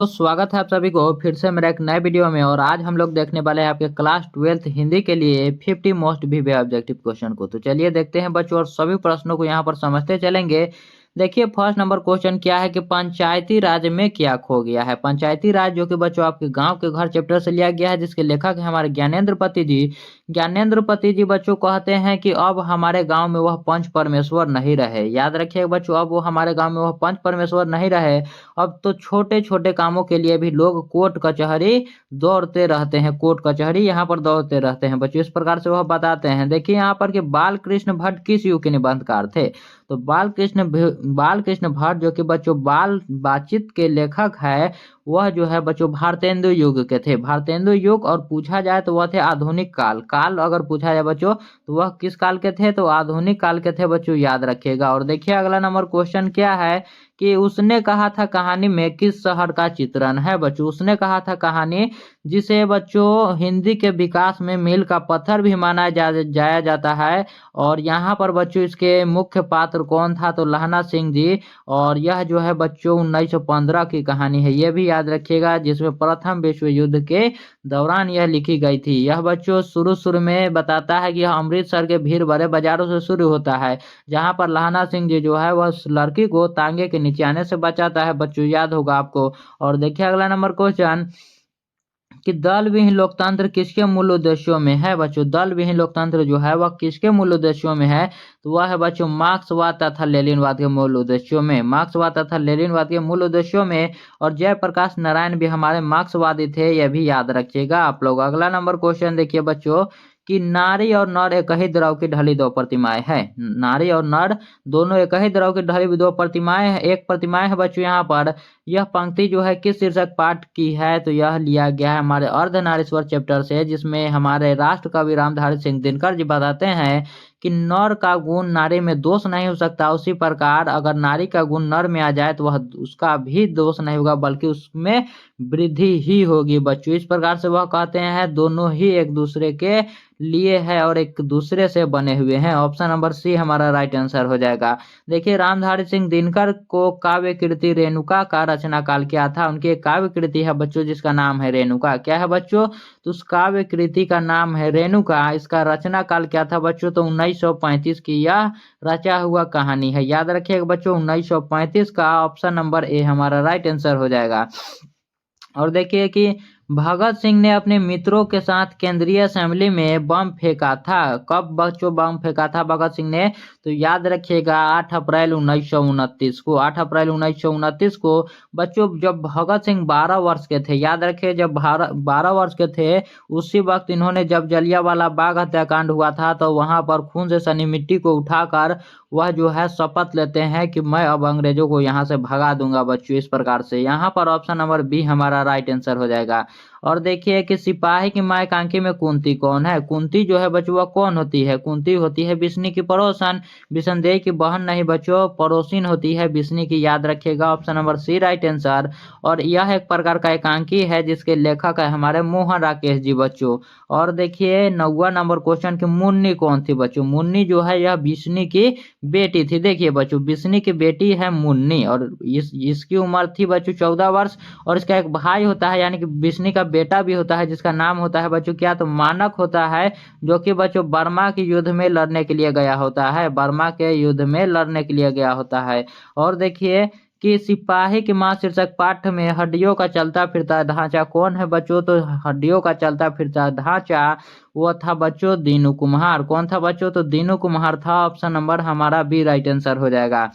तो स्वागत है आप सभी को फिर से मेरे एक नए वीडियो में। और आज हम लोग देखने वाले हैं आपके क्लास 12th हिंदी के लिए 50 मोस्ट वीवे ऑब्जेक्टिव क्वेश्चन को। तो चलिए देखते हैं बच्चों, और सभी प्रश्नों को यहाँ पर समझते चलेंगे। देखिए फर्स्ट नंबर क्वेश्चन क्या है कि पंचायती राज में क्या खो गया है। पंचायती राज जो कि बच्चों आपके गांव के घर चैप्टर से लिया गया है, जिसके लेखक है हमारे ज्ञानेंद्र पति जी। ज्ञानेंद्र पति जी बच्चों कहते हैं कि अब हमारे गांव में वह पंच परमेश्वर नहीं रहे। याद रखिएगा बच्चों, अब वो हमारे गांव में वह पंच परमेश्वर नहीं रहे। अब तो छोटे छोटे कामों के लिए भी लोग कोर्ट कचहरी दौड़ते रहते हैं। कोर्ट कचहरी यहाँ पर दौड़ते रहते हैं बच्चों। इस प्रकार से वह बताते हैं। देखिए यहाँ पर कि बाल कृष्ण भट्ट किस युग के निबंधकार थे। तो बाल कृष्ण भट्ट जो कि बच्चों बाल बातचीत के लेखक है, वह जो है बच्चों भारतेंदु युग के थे। भारतेंदु युग, और पूछा जाए तो वह थे आधुनिक काल। काल अगर पूछा जाए बच्चों तो वह किस काल के थे, तो आधुनिक काल के थे बच्चों, याद रखिएगा। और देखिए अगला नंबर क्वेश्चन क्या है कि उसने कहा था कहानी में किस शहर का चित्रण है बच्चों। उसने कहा था कहानी जिसे बच्चों हिंदी के विकास में मील का पत्थर भी माना जाया जाता है। और यहाँ पर बच्चों इसके मुख्य पात्र कौन था, तो लहना सिंह जी। और यह जो है बच्चों 1915 की कहानी है, ये भी याद रखिएगा, जिसमें प्रथम विश्व युद्ध के दौरान यह लिखी गई थी। यह बच्चों शुरू शुरू में बताता है कि यह अमृतसर के भीड़ भरे बाजारों से शुरू होता है, जहां पर लहना सिंह जी जो है वह उस लड़की को तांगे के नीचे आने से बचाता है बच्चों, याद होगा आपको। और देखिए अगला नंबर क्वेश्चन कि दल विहीन लोकतंत्र किसके मूल उद्देश्यों में है बच्चों। दल विहीन लोकतंत्र जो है वह किसके मूल उद्देश्यों में है, तो वह है बच्चों मार्क्सवाद तथा लेनिनवाद के मूल उद्देश्यों में। मार्क्सवाद तथा लेनिनवाद के मूल उद्देश्यों में। और जयप्रकाश नारायण भी हमारे मार्क्सवादी थे, यह भी याद रखिएगा आप लोग। अगला नंबर क्वेश्चन देखिए बच्चों कि नारी और नर एक ही द्रव की ढली दो प्रतिमाएं हैं। नारी और नर दोनों एक ही द्रव की ढली दो प्रतिमाएं हैं। एक प्रतिमाएं है बच्चों यहाँ पर। यह पंक्ति जो है किस शीर्षक पाठ की है, तो यह लिया गया है हमारे अर्धनारीश्वर चैप्टर से, जिसमें हमारे राष्ट्र कवि रामधारी सिंह दिनकर जी बताते हैं कि नर का गुण नारी में दोष नहीं हो सकता, उसी प्रकार अगर नारी का गुण नर में आ जाए तो वह उसका भी दोष नहीं होगा, बल्कि उसमें वृद्धि ही होगी बच्चों। इस प्रकार से वह कहते हैं दोनों ही एक दूसरे के लिए है और एक दूसरे से बने हुए हैं। ऑप्शन नंबर सी हमारा राइट आंसर हो जाएगा। देखिए रामधारी सिंह दिनकर को काव्य कृति रेणुका का रचना काल क्या था। उनकी एक काव्य कृति है बच्चों जिसका नाम है रेणुका। क्या है बच्चों, तो उस काव्य कृति का नाम है रेणुका। इसका रचना काल क्या था बच्चों, तो 1935 की यह रचा हुआ कहानी है। याद रखिएगा बच्चों 1935 का। ऑप्शन नंबर ए हमारा राइट आंसर हो जाएगा। और देखिए कि भगत सिंह ने अपने मित्रों के साथ केंद्रीय असेंबली में बम फेंका था। कब बच्चों बम फेंका था भगत सिंह ने, तो याद रखिएगा 8 अप्रैल 1929 को। 8 अप्रैल 1929 को बच्चों जब भगत सिंह 12 वर्ष के थे। याद रखिए जब 12 वर्ष के थे, उसी वक्त इन्होंने, जब जलियांवाला बाग हत्याकांड हुआ था, तो वहां पर खून से सनी मिट्टी को उठाकर वह जो है शपथ लेते हैं कि मैं अब अंग्रेजों को यहाँ से भगा दूंगा बच्चों। इस प्रकार से यहाँ पर ऑप्शन नंबर बी हमारा राइट आंसर हो जाएगा। और देखिए कि सिपाही की माए कांकी में कुंती कौन है। कुंती जो है बच्चों वह कौन होती है, कुंती होती है बिस्नी की पड़ोसन। बिसनदेह की बहन नहीं बच्चों, पड़ोसिन होती है बिस्नी की, याद रखिएगा। Option number C right answer. और यह एक प्रकार का एकांकी है जिसके लेखक है हमारे मोहन राकेश जी बच्चों। और देखिए 9वां नंबर क्वेश्चन की मुन्नी कौन थी बच्चों। मुन्नी जो है यह बिस्नी की बेटी थी। देखिए बच्चों बिस्नी की बेटी है मुन्नी, और इसकी उम्र थी बच्चों 14 वर्ष। और इसका एक भाई होता है, यानी कि बिस्नी का बेटा भी होता है, जिसका नाम होता है बच्चों क्या, तो मानक होता है, जो कि बच्चों बर्मा के युद्ध में लड़ने के लिए गया होता है। बर्मा के युद्ध में लड़ने के लिए गया होता है। और देखिए कि सिपाही की मां शीर्षक पाठ में हड्डियों का चलता फिरता ढांचा कौन है बच्चों, तो हड्डियों का चलता फिरता ढांचा वो था बच्चों दीनू कुम्हार। कौन था बच्चों, तो दीनू कुम्हार था। ऑप्शन नंबर हमारा बी राइट आंसर हो जाएगा।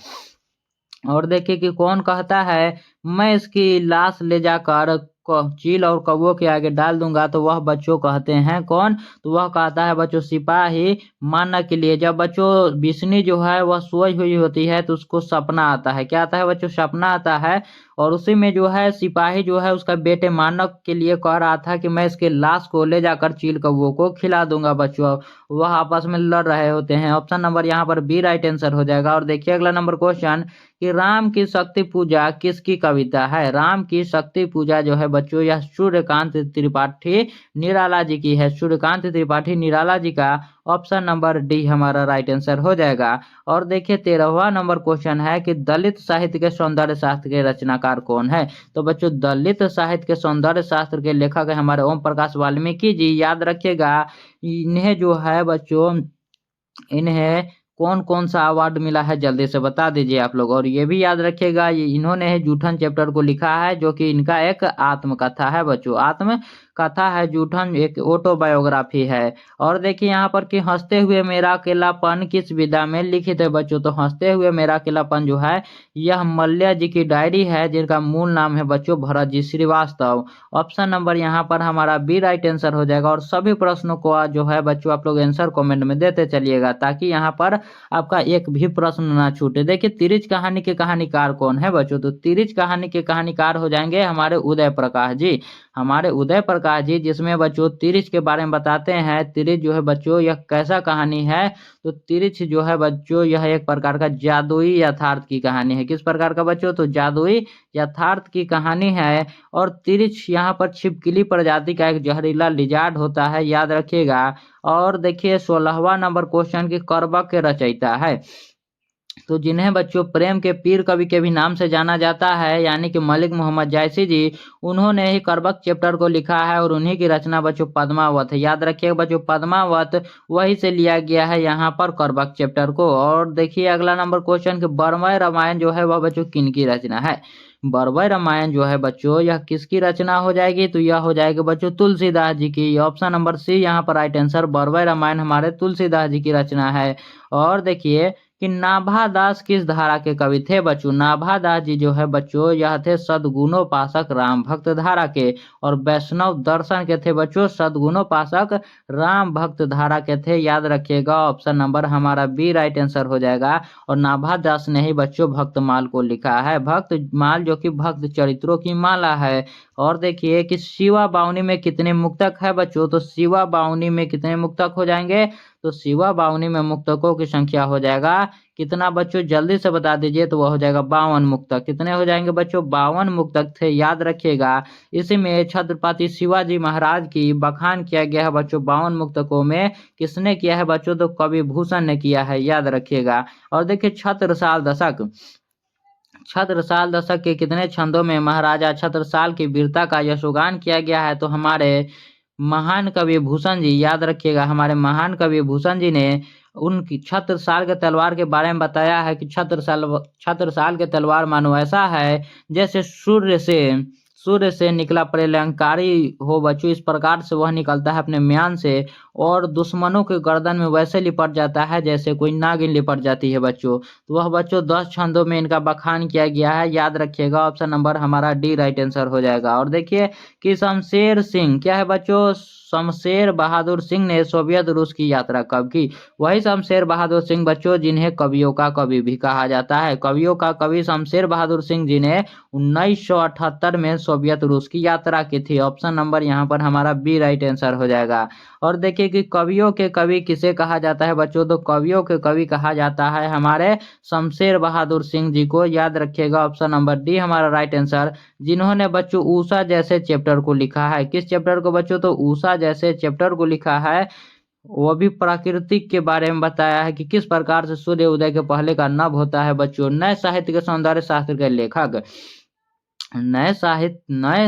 और देखिए कि कौन कहता है मैं इसकी लाश ले जाकर चील और कौवों के आगे डाल दूंगा, तो वह बच्चों कहते हैं कौन, तो वह कहता है बच्चों सिपाही मानक के लिए। जब बच्चों बिस्नी जो है वह सोई हुई होती है तो उसको सपना आता है। क्या आता है बच्चों, सपना आता है। और उसी में जो है सिपाही जो है उसका बेटे मानक के लिए कह रहा था कि मैं इसके लाश को ले जाकर चील कौवों को खिला दूंगा बच्चों। वह आपस में लड़ रहे होते हैं। ऑप्शन नंबर यहाँ पर बी राइट आंसर हो जाएगा। और देखिए अगला नंबर क्वेश्चन कि राम की शक्ति पूजा किसकी कविता है। राम की शक्ति पूजा जो है बच्चों यह सूर्यकांत त्रिपाठी निराला जी की है। सूर्यकांत त्रिपाठी निराला जी का ऑप्शन नंबर डी हमारा राइट आंसर हो जाएगा। और देखिए 13वां नंबर क्वेश्चन है कि दलित साहित्य के सौंदर्य शास्त्र के रचनाकार कौन है। तो बच्चों दलित साहित्य के सौंदर्य शास्त्र के लेखक है हमारे ओम प्रकाश वाल्मीकि जी। याद रखिएगा इन्हें जो है बच्चों इन्हें कौन कौन सा अवार्ड मिला है जल्दी से बता दीजिए आप लोग। और ये भी याद रखिएगा ये इन्होंने जूठन चैप्टर को लिखा है जो कि इनका एक आत्मकथा है बच्चों। आत्म कथा है जूठन एक ऑटोबायोग्राफी है। और देखिए यहाँ पर कि हंसते हुए मेरा अकेलापन किस विधा में लिखित है बच्चों। तो हंसते हुए मेरा अकेलापन जो है यह मल्ल्या जी की डायरी है जिनका मूल नाम है बच्चों भरत जी श्रीवास्तव। ऑप्शन नंबर यहाँ पर हमारा बी राइट आंसर हो जाएगा। और सभी प्रश्नों को जो है बच्चों आप लोग आंसर कमेंट में देते चलिएगा ताकि यहाँ पर आपका एक भी प्रश्न ना छूटे। देखिए तिरिच कहानी के कहानीकार कौन है बच्चों। तो तिरिच कहानी के कहानीकार हो जाएंगे हमारे उदय प्रकाश जी। हमारे उदय प्रकाश जी जिसमें बच्चों तिरिच के बारे में बताते हैं। तिरिच जो है बच्चों यह कैसा कहानी है। तो तिरिच जो है बच्चों यह एक प्रकार का जादुई यथार्थ की कहानी है। किस प्रकार का बच्चों। तो जादुई यथार्थ की कहानी है। और तिरिच यहाँ पर छिपकली प्रजाति का एक जहरीला लिजार्ड होता है याद रखिएगा। और देखिए 16वां नंबर क्वेश्चन की करबक के रचयिता है। तो जिन्हें बच्चों प्रेम के पीर कवि के भी नाम से जाना जाता है यानी कि मलिक मोहम्मद जायसी जी उन्होंने ही करबक चैप्टर को लिखा है। और उन्हीं की रचना बच्चों पद्मावत है। याद रखिएगा बच्चों पद्मावत वही से लिया गया है यहाँ पर करबक चैप्टर को। और देखिए अगला नंबर क्वेश्चन कि बरमय रामायण जो है वह बच्चों किनकी रचना है। बरमय रामायण जो है बच्चों यह किसकी रचना हो जाएगी। तो यह हो जाएगी बच्चों तुलसीदास जी की। ऑप्शन नंबर सी यहाँ पर राइट आंसर बरमय रामायण हमारे तुलसीदास जी की रचना है। और देखिए कि नाभादास किस धारा के कवि थे बच्चों। नाभादास जी जो है बच्चों यह थे सद्गुणोपासक राम भक्त धारा के। और वैष्णव दर्शन के थे बच्चों सद्गुणोपासक राम भक्त धारा के थे। याद रखिएगा ऑप्शन नंबर हमारा बी राइट आंसर हो जाएगा। और नाभादास ने ही बच्चों भक्तमाल को लिखा है। भक्तमाल जो कि भक्त चरित्रों की माला है। और देखिए कि शिवा बावनी में कितने मुक्तक है बच्चों। तो शिवा बावनी में कितने मुक्तक हो जाएंगे। तो शिवा बावनी में मुक्तकों की संख्या हो जाएगा कितना बच्चों जल्दी से बता दीजिए। तो वह हो जाएगा 52 मुक्तक। कितने हो जाएंगे बच्चों 52 मुक्तक थे याद रखिएगा। इसी में छत्रपति शिवाजी महाराज की बखान किया गया है बच्चों 52 मुक्तकों में। किसने किया है बच्चों। तो कवि भूषण ने किया है याद रखिएगा। और देखिए छत्रसाल दशक के कितने छंदों में महाराजा छत्रसाल की वीरता का यशोगान किया गया है। तो हमारे महान कवि भूषण जी याद रखिएगा हमारे महान कवि भूषण जी ने उनकी छत्रसाल के तलवार के बारे में बताया है कि छत्रसाल के तलवार मानो ऐसा है जैसे सूर्य से निकला प्रलयंकारी हो बच्चों। इस प्रकार से वह निकलता है अपने म्यान से और दुश्मनों के गर्दन में वैसे लिपट जाता है जैसे कोई नागिन लिपट जाती है बच्चों। तो वह बच्चों 10 छंदों में इनका बखान किया गया है याद रखिएगा। ऑप्शन नंबर हमारा डी राइट आंसर हो जाएगा। और देखिए कि शमशेर सिंह क्या है बच्चों। शमशेर बहादुर सिंह ने सोवियत रूस की यात्रा कब की। वही शमशेर बहादुर सिंह बच्चों जिन्हें कवियों का कवि भी कहा जाता है। कवियों का कवि शमशेर बहादुर सिंह जी ने 1978 में सोवियत रूस की यात्रा की थी। ऑप्शन नंबर यहाँ पर हमारा बी राइट आंसर हो जाएगा। और देखिए कि कवियों के कवि किसे कहा जाता है बच्चों। तो कवियों के कवि कहा जाता है हमारे शमशेर बहादुर सिंह जी को। याद रखिएगा ऑप्शन नंबर डी हमारा राइट आंसर। जिन्होंने बच्चों उषा जैसे चैप्टर को लिखा है। किस चैप्टर को बच्चों। तो उषा जैसे चैप्टर को लिखा है। वो भी प्राकृतिक के बारे में बताया है कि किस प्रकार से सूर्य उदय के पहले का नभ होता है बच्चों। नए साहित्य के सौंदर्य शास्त्र के लेखक नए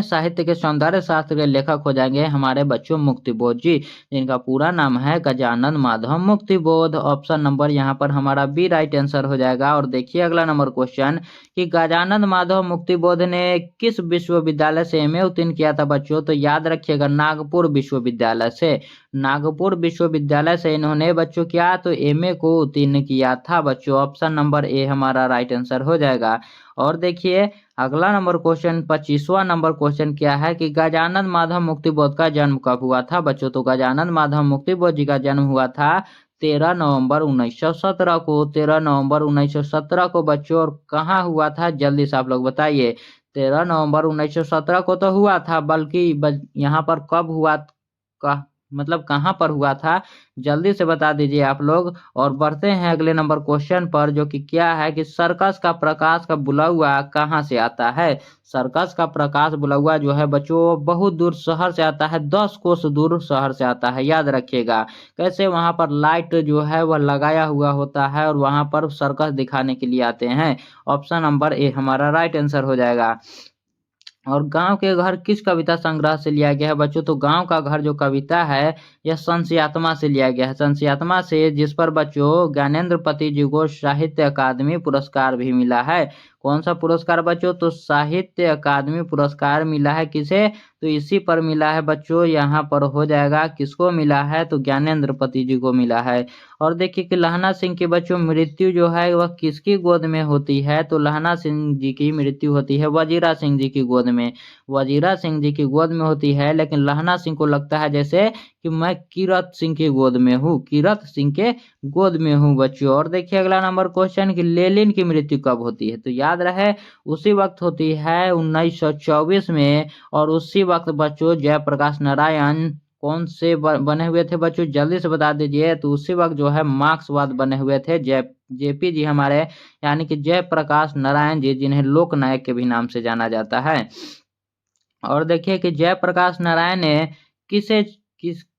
साहित्य के सौंदर्य शास्त्र के लेखक हो जाएंगे हमारे बच्चों मुक्तिबोध जी जिनका पूरा नाम है गजानन माधव मुक्तिबोध। ऑप्शन नंबर यहाँ पर हमारा बी राइट आंसर हो जाएगा। और देखिए अगला नंबर क्वेश्चन कि गजानन माधव मुक्तिबोध ने किस विश्वविद्यालय से एमए उत्तीर्ण किया था बच्चों। तो याद रखिएगा नागपुर विश्वविद्यालय से। नागपुर विश्वविद्यालय से इन्होंने बच्चों क्या तो एमए को उत्तीर्ण किया था बच्चों। ऑप्शन नंबर ए हमारा राइट आंसर हो जाएगा। और देखिए अगला नंबर क्वेश्चन 25वां नंबर क्वेश्चन क्या है कि गजानन माधव मुक्तिबोध का जन्म कब हुआ था बच्चों। तो गजानन माधव मुक्तिबोध जी का जन्म हुआ था 13 नवंबर 1917 को। 13 नवंबर 1917 को बच्चों। और कहाँ हुआ था जल्दी से आप लोग बताइए। 13 नवंबर 1917 को तो हुआ था बल्कि यहाँ पर कब हुआ मतलब कहाँ पर हुआ था, जल्दी से बता दीजिए आप लोग। और बढ़ते हैं अगले नंबर क्वेश्चन पर, जो कि क्या है कि सर्कस का प्रकाश का बुलावा कहाँ से आता है। सर्कस का प्रकाश बुलावा जो है बच्चों बहुत दूर शहर से आता है, 10 कोस दूर शहर से आता है, याद रखिएगा। कैसे, वहां पर लाइट जो है वह लगाया हुआ होता है और वहां पर सर्कस दिखाने के लिए आते हैं। ऑप्शन नंबर ए हमारा राइट आंसर हो जाएगा। और गांव के घर किस कविता संग्रह से लिया गया है बच्चों, तो गांव का घर जो कविता है यह संस्यात्मा से लिया गया है, संस्यात्मा से, जिस पर बच्चों ज्ञानेंद्र पति जी को साहित्य अकादमी पुरस्कार भी मिला है। कौन सा पुरस्कार बच्चों, तो साहित्य अकादमी पुरस्कार मिला है किसे, तो इसी पर मिला है बच्चों। यहाँ पर हो जाएगा किसको मिला है, तो ज्ञानेंद्र पति जी को मिला है। और देखिए कि लहना सिंह की बच्चों मृत्यु जो है वह किसकी गोद में होती है, तो लहना सिंह जी की मृत्यु होती है वजीरा सिंह जी की गोद में, वजीरा सिंह जी की गोद में होती है। लेकिन लहना सिंह को लगता है जैसे कि मैं कीरत सिंह की गोद में हूँ, कीरत सिंह के गोद में हूँ बच्चों। और देखिए अगला नंबर क्वेश्चन कि लेनिन की मृत्यु कब होती है, तो याद रहे उसी वक्त होती है 1924 में। और उसी वक्त बच्चों जयप्रकाश नारायण कौन से बने हुए थे बच्चों, जल्दी से बता दीजिए। तो उसी वक्त जो है मार्क्सवाद बने हुए थे, जेपी जी हमारे, यानी कि जयप्रकाश नारायण जी, जिन्हें लोक नायक के भी नाम से जाना जाता है। और देखिए कि जयप्रकाश नारायण ने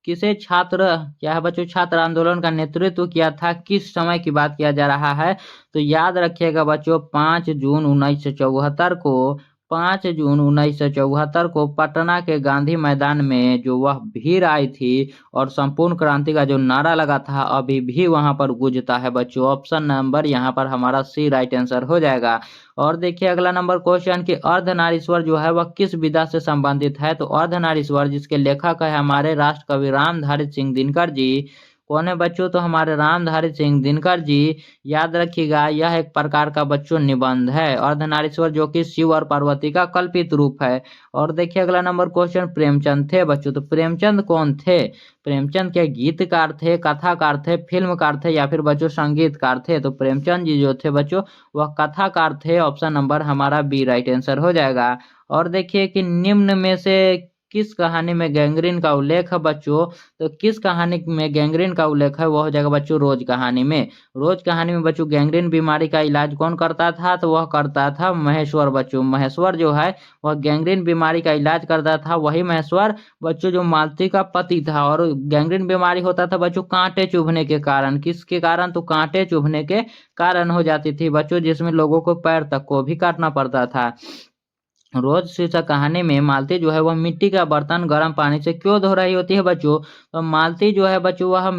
किसे छात्र, क्या है बच्चों, छात्र आंदोलन का नेतृत्व किया था, किस समय की बात किया जा रहा है, तो याद रखिएगा बच्चों 5 जून 1974 को, 5 जून 1974 को पटना के गांधी मैदान में जो वह भीड़ आई थी और संपूर्ण क्रांति का जो नारा लगा था अभी भी वहां पर गूंजता है बच्चों। ऑप्शन नंबर यहाँ पर हमारा सी राइट आंसर हो जाएगा। और देखिए अगला नंबर क्वेश्चन कि अर्धनारीश्वर जो है वह किस विधा से संबंधित है, तो अर्धनारीश्वर जिसके लेखक है हमारे राष्ट्र कवि रामधारी सिंह दिनकर जी। कौन है बच्चों, तो हमारे रामधारी सिंह दिनकर जी। याद रखिएगा यह एक प्रकार का बच्चों निबंध है, अर्धनारीश्वर, जो कि शिव और पार्वती का कल्पित रूप है। और देखिए अगला नंबर क्वेश्चन, प्रेमचंद थे बच्चों, तो प्रेमचंद कौन थे, प्रेमचंद क्या गीतकार थे, कथाकार थे, फिल्मकार थे, या फिर बच्चों संगीतकार थे, तो प्रेमचंद जी जो थे बच्चों वह कथाकार थे। ऑप्शन नंबर हमारा बी राइट आंसर हो जाएगा। और देखिए कि निम्न में से किस कहानी में गैंग्रीन का उल्लेख है बच्चों, तो किस कहानी में गैंग्रीन का उल्लेख है, वह हो जाएगा बच्चों रोज कहानी में। रोज कहानी में बच्चों गैंग्रीन बीमारी का इलाज कौन करता था, तो वह करता था महेश्वर बच्चों। महेश्वर जो है वह गैंग्रीन बीमारी का इलाज करता था, वही महेश्वर बच्चों जो मालती का पति था। और गैंग्रीन बीमारी होता था बच्चों कांटे चुभने के कारण, किसके कारण, तो कांटे चुभने के कारण हो जाती थी बच्चों, जिसमें लोगों को पैर तक को भी काटना पड़ता था। रोज शीर्षक कहानी में मालती जो है वह मिट्टी का बर्तन गर्म पानी से क्यों धो रही होती है बच्चों, तो मालती जो है बच्चों वह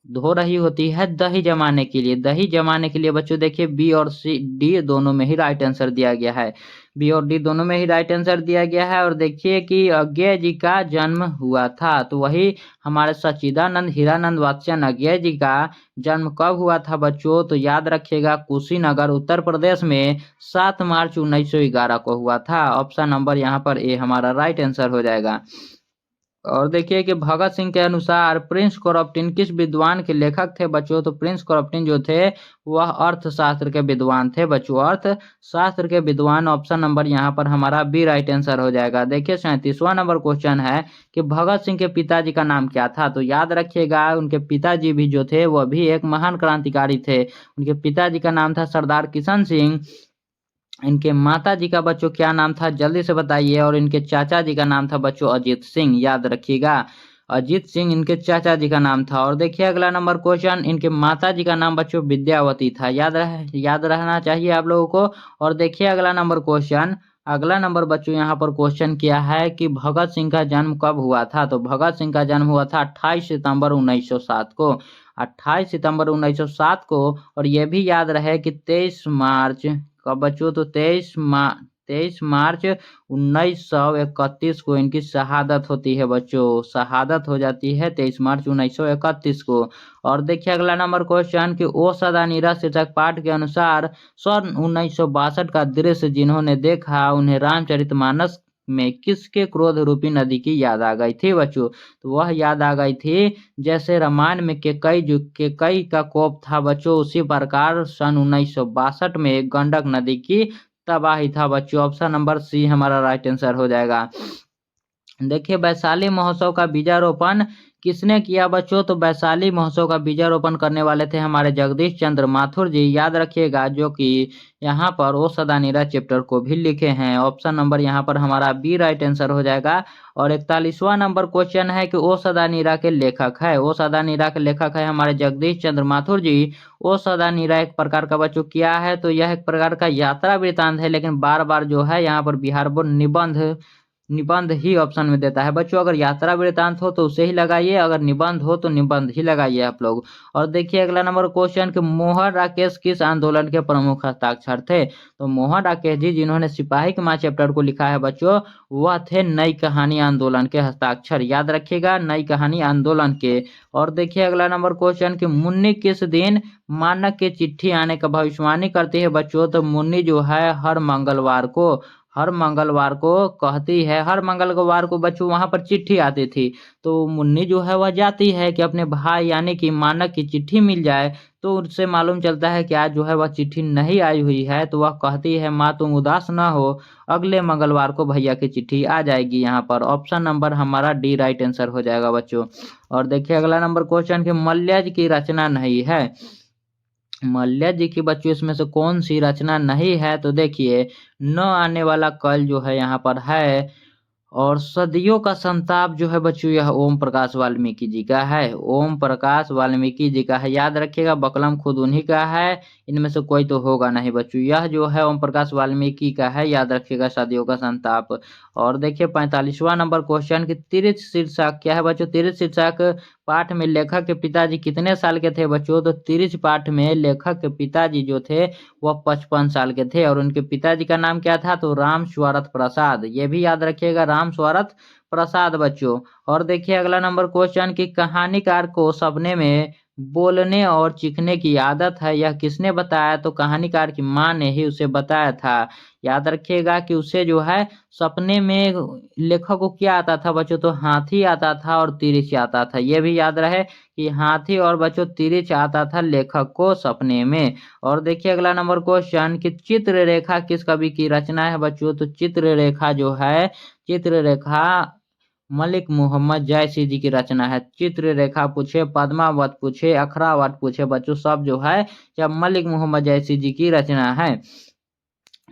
धो रही होती है दही जमाने के लिए, दही जमाने के लिए बच्चों। देखिए बी और सी डी दोनों में ही राइट आंसर दिया गया है, बी और डी दोनों में ही राइट आंसर दिया गया है। और देखिए कि अज्ञेय जी का जन्म हुआ था, तो वही हमारे सच्चिदानंद हीरानंद वात्स्यन अज्ञेय जी का जन्म कब हुआ था बच्चों, तो याद रखिएगा कुशीनगर उत्तर प्रदेश में 7 मार्च 1911 को हुआ था। ऑप्शन नंबर यहाँ पर ए हमारा राइट आंसर हो जाएगा। और देखिए कि भगत सिंह के अनुसार प्रिंस कोरबटिन किस विद्वान के लेखक थे बच्चों, तो प्रिंस कोरबटिन जो थे वह अर्थशास्त्र के विद्वान थे बच्चों, अर्थशास्त्र के विद्वान। ऑप्शन नंबर यहाँ पर हमारा बी राइट आंसर हो जाएगा। देखिए 37वां नंबर क्वेश्चन है कि भगत सिंह के पिताजी का नाम क्या था, तो याद रखिएगा उनके पिताजी भी जो थे वह भी एक महान क्रांतिकारी थे, उनके पिताजी का नाम था सरदार किशन सिंह। इनके माता जी का बच्चों क्या नाम था, जल्दी से बताइए। और इनके चाचा जी का नाम था बच्चों अजीत सिंह, याद रखिएगा अजीत सिंह इनके चाचा जी का नाम था। और देखिए अगला नंबर क्वेश्चन, इनके माता जी का नाम बच्चों विद्यावती था, याद रहना चाहिए आप लोगों को। और देखिए अगला नंबर क्वेश्चन, अगला नंबर बच्चों यहाँ पर क्वेश्चन किया है कि भगत सिंह का जन्म कब हुआ था, तो भगत सिंह का जन्म हुआ था 28 सितंबर 1907 को, 28 सितंबर 1907 को। और ये भी याद रहे कि 23 मार्च कब बच्चों, तो 23 मार्च 1931 को इनकी शहादत होती है बच्चों, शहादत हो जाती है 23 मार्च 1931 को। और देखिए अगला नंबर क्वेश्चन कि ओ सदा नीरा शीर्षक पाठ के अनुसार सन 1962 का दृश्य जिन्होंने देखा उन्हें रामचरितमानस में किसके क्रोध रूपी नदी की याद आ गई थी बच्चों, तो वह याद आ गई थी जैसे रामायण में केकई का कोप था बच्चों, उसी प्रकार सन 1962 में गंडक नदी की तबाही था बच्चों। ऑप्शन नंबर सी हमारा राइट आंसर हो जाएगा। देखिए वैशाली महोत्सव का बीजारोपण किसने किया बच्चों? तो वैशाली महोत्सव का बीजारोपण करने वाले थे हमारे जगदीश चंद्र माथुर जी, याद रखिएगा, जो कि यहाँ पर ओ सदा नीरज चैप्टर को भी लिखे हैं। ऑप्शन नंबर यहाँ पर हमारा बी राइट आंसर हो जाएगा। और 41वां नंबर क्वेश्चन है कि ओ सदा नीरा के लेखक है। ओ सदा नीरा के लेखक है हमारे जगदीश चंद्र माथुर जी। ओ सदा नीरा एक प्रकार का बच्चों क्या है? तो यह एक प्रकार का यात्रा वृतांत है, लेकिन बार बार जो है यहाँ पर बिहार बोर्ड निबंध निबंध ही ऑप्शन में देता है बच्चों। अगर यात्रा वृतांत हो तो उसे ही लगाइए, अगर निबंध हो तो निबंध ही लगाइए आप लोग। और देखिए अगला नंबर क्वेश्चन कि मोहन राकेश किस आंदोलन के प्रमुख हस्ताक्षर थे? तो मोहन राकेश जी जिन्होंने सिपाही की मां चैप्टर को लिखा है बच्चों, वह थे नई कहानी आंदोलन के हस्ताक्षर, याद रखिएगा, नई कहानी आंदोलन के। और देखिए अगला नंबर क्वेश्चन कि मुन्नी किस दिन मानक की चिट्ठी आने का भविष्यवाणी करती है बच्चों? तो मुन्नी जो है हर मंगलवार को कहती है, हर मंगलवार को बच्चों वहां पर चिट्ठी आती थी। तो मुन्नी जो है वह जाती है कि अपने भाई यानी कि मानक की चिट्ठी मिल जाए। तो उससे मालूम चलता है कि आज जो है वह चिट्ठी नहीं आई हुई है, तो वह कहती है माँ तुम उदास ना हो, अगले मंगलवार को भैया की चिट्ठी आ जाएगी। यहाँ पर ऑप्शन नंबर हमारा डी राइट आंसर हो जाएगा बच्चों। और देखिए अगला नंबर क्वेश्चन कि मल्यज की रचना नहीं है। मल्य जी की बच्चों इसमें से कौन सी रचना नहीं है? तो देखिए न आने वाला कल जो है यहाँ पर है। और सदियों का संताप जो है बच्चों यह ओम प्रकाश वाल्मीकि जी का है। ओम प्रकाश वाल्मीकि जी का है, याद रखिएगा, बकलम खुद उन्हीं का है, इनमें से कोई तो होगा नहीं बच्चों। यह जो है ओम प्रकाश वाल्मीकि का है, याद रखिएगा, सदियों का संताप। और देखिए 45वां नंबर क्वेश्चन कि तीर्थ शीर्षक क्या है बच्चों? तीर्थ शीर्षक पाठ में लेखक के पिताजी कितने साल के थे बच्चों? तो तीर्थ पाठ में लेखक के पिताजी जो थे वह 55 साल के थे। और उनके पिताजी का नाम क्या था? तो राम स्वरथ प्रसाद, ये भी याद रखिएगा, राम स्वरथ प्रसाद बच्चों। और देखिए अगला नंबर क्वेश्चन की कहानीकार को सपने में बोलने और चीखने की आदत है, यह किसने बताया? तो कहानीकार की माँ ने ही उसे बताया था। याद रखिएगा कि उसे जो है सपने में लेखक को क्या आता था बच्चों? तो हाथी आता था और तिरछ आता था, ये भी याद रहे कि हाथी और बच्चों तिरछ आता था लेखक को सपने में। और देखिए अगला नंबर क्वेश्चन कि चित्ररेखा किस कवि की रचना है बच्चों? तो चित्ररेखा जो है, चित्ररेखा मलिक मोहम्मद जैसी जी की रचना है। चित्ररेखा पूछे, पद्मावत पूछे, अखरावत पूछे बच्चों, सब जो है जब मलिक मोहम्मद जैसी जी की रचना है।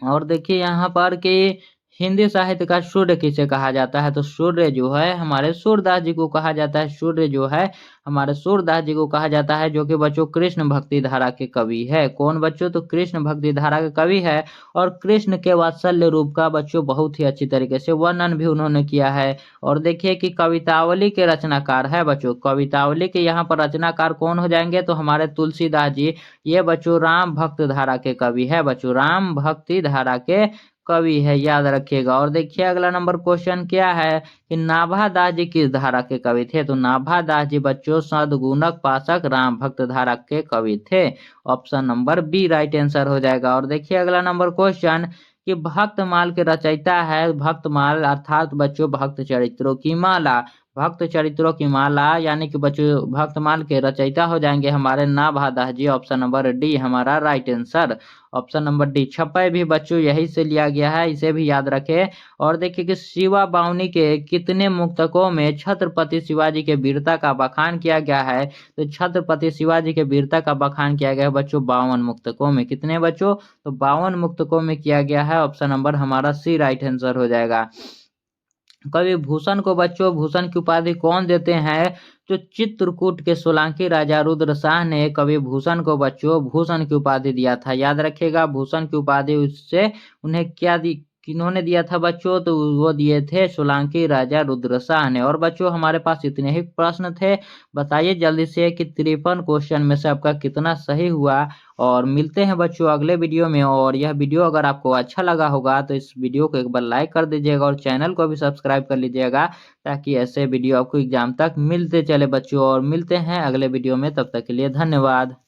और देखिए यहाँ पर कि हिंदी साहित्य का सूर्य किसे कहा जाता है? तो सूर्य जो है हमारे सूरदास जी को कहा जाता है। सूर्य जो है हमारे सूरदास जी को कहा जाता है, जो कि बच्चों कृष्ण भक्ति धारा के कवि है। कौन बच्चों? तो कृष्ण भक्ति धारा के कवि है। और कृष्ण के वात्सल्य रूप का बच्चों बहुत ही अच्छी तरीके से वर्णन भी उन्होंने किया है। और देखिए कि कवितावली के रचनाकार है बच्चों, कवितावली के यहाँ पर रचनाकार कौन हो जाएंगे? तो हमारे तुलसीदास जी, ये बच्चों राम भक्त धारा के कवि है बच्चों, राम भक्ति धारा के कवि है, याद रखिएगा। और देखिए अगला नंबर क्वेश्चन क्या है कि नाभा दास जी किस धारा के कवि थे? तो नाभा दास जी बच्चों सद्गुणक पाशक राम भक्त धारा के कवि थे। Option number B right answer हो जाएगा। और देखिए अगला नंबर क्वेश्चन कि भक्तमाल के रचयिता है। भक्तमाल अर्थात बच्चों भक्त चरित्रों की माला, भक्त चरित्रों की माला यानी कि बच्चों भक्तमाल के रचयिता हो जाएंगे हमारे Nabha Das ji. Option number D हमारा right answer. Option number D छपै भी बच्चों यही से लिया गया है, इसे भी याद रखें। और देखिए कि शिवा बावनी के कितने मुक्तकों में छत्रपति शिवाजी के वीरता का बखान किया गया है? तो छत्रपति शिवाजी के वीरता का बखान किया गया है बच्चों 52 मुक्तकों में। कितने बच्चों? तो 52 मुक्तकों में किया गया है। ऑप्शन नंबर हमारा सी राइट आंसर हो जाएगा। कवि भूषण को बच्चों भूषण की उपाधि कौन देते हैं? तो चित्रकूट के सोलंकी राजा रुद्र शाह ने कवि भूषण को बच्चों भूषण की उपाधि दिया था, याद रखिएगा। भूषण की उपाधि उससे उन्हें क्या दी, किन्होंने दिया था बच्चों? तो वो दिए थे सोलंकी राजा रुद्र शाह ने। और बच्चों हमारे पास इतने ही प्रश्न थे, बताइए जल्दी से कि 53 क्वेश्चन में से आपका कितना सही हुआ। और मिलते हैं बच्चों अगले वीडियो में। और यह वीडियो अगर आपको अच्छा लगा होगा तो इस वीडियो को एक बार लाइक कर दीजिएगा और चैनल को भी सब्सक्राइब कर लीजिएगा, ताकि ऐसे वीडियो आपको एग्जाम तक मिलते चले बच्चों। और मिलते हैं अगले वीडियो में, तब तक के लिए धन्यवाद।